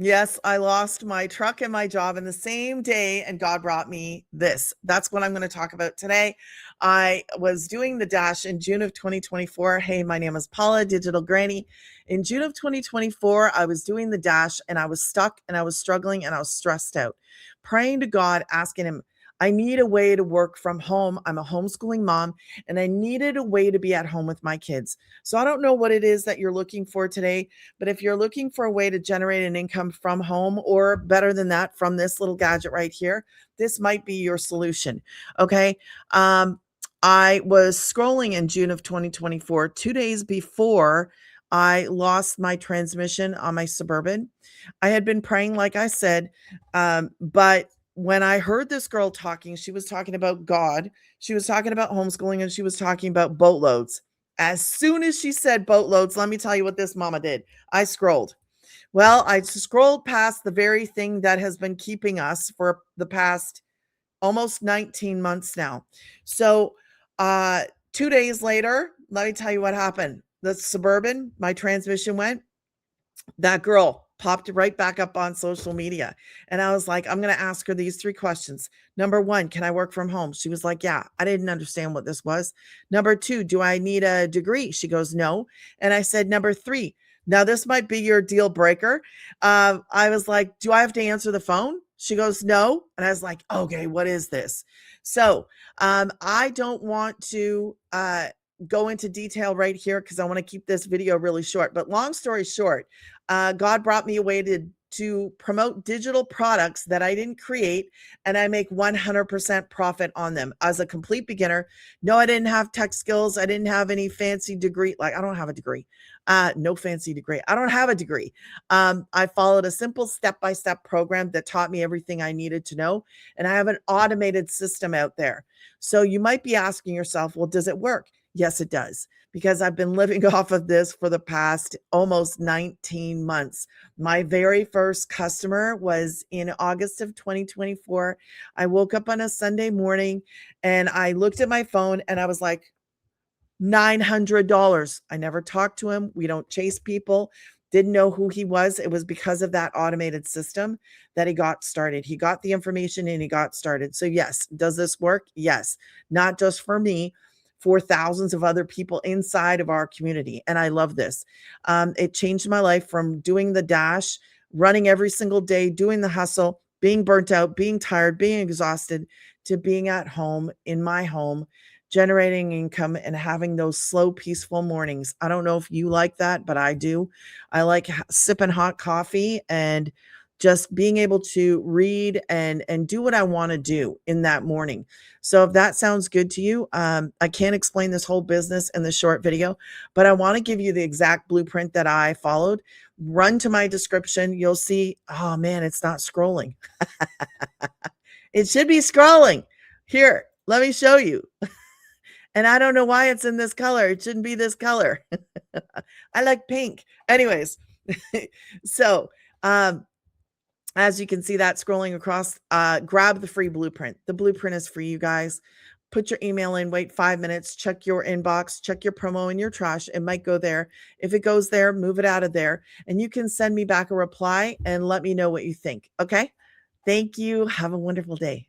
Yes, I lost my truck and my job in the same day, and God brought me this. That's what I'm going to talk about today. I was doing the dash in June of 2024. Hey, my name is Paula, Digital Granny. In June of 2024, I was doing the dash and I was stuck and I was struggling and I was stressed out, praying to God, asking Him, I need a way to work from home. I'm a homeschooling mom and I needed a way to be at home with my kids. So I don't know what it is that you're looking for today. But if you're looking for a way to generate an income from home, or better than that, from this little gadget right here, this might be your solution. Okay. I was scrolling in June of 2024, 2 days before I lost my transmission on my Suburban. I had been praying, like I said, but when I heard this girl talking, she was talking about God, she was talking about homeschooling, and she was talking about boatloads. As soon as she said boatloads, let me tell you what this mama did. I scrolled. Well, I scrolled past the very thing that has been keeping us for the past almost 19 months now. So, 2 days later, let me tell you what happened. The Suburban, my transmission went. That girl popped right back up on social media. And I was like, I'm going to ask her these 3 questions. Number one, can I work from home? She was like, yeah. I didn't understand what this was. Number two, do I need a degree? She goes, no. And I said, number three, now this might be your deal breaker. I was like, do I have to answer the phone? She goes, no. And I was like, okay, what is this? So I don't want to go into detail right here because I want to keep this video really short. But long story short, God brought me a way to promote digital products that I didn't create, and I make 100% profit on them as a complete beginner. No, I didn't have tech skills. I didn't have any fancy degree. Like, I don't have a degree. No fancy degree. I don't have a degree. I followed a simple step-by-step program that taught me everything I needed to know, and I have an automated system out there. So you might be asking yourself, well, does it work? Yes, it does, because I've been living off of this for the past almost 19 months. My very first customer was in August of 2024. I woke up on a Sunday morning and I looked at my phone and I was like, $900. I never talked to him. We don't chase people. Didn't know who he was. It was because of that automated system that he got started. He got the information and he got started. So yes, does this work? Yes. Not just for me, for thousands of other people inside of our community. And I love this. It changed my life from doing the dash, running every single day, doing the hustle, being burnt out, being tired, being exhausted, to being at home in my home, generating income and having those slow, peaceful mornings. I don't know if you like that, but I do. I like sipping hot coffee and just being able to read and do what I want to do in that morning. So if that sounds good to you, I can't explain this whole business in the short video, but I want to give you the exact blueprint that I followed. Run to my description. You'll see, oh man, it's not scrolling. It should be scrolling. Here, let me show you. And I don't know why it's in this color. It shouldn't be this color. I like pink. Anyways, so as you can see that scrolling across, grab the free blueprint. The blueprint is free, you guys. Put your email in, wait 5 minutes, check your inbox, check your promo in your trash. It might go there. If it goes there, move it out of there. And you can send me back a reply and let me know what you think. Okay? Thank you. Have a wonderful day.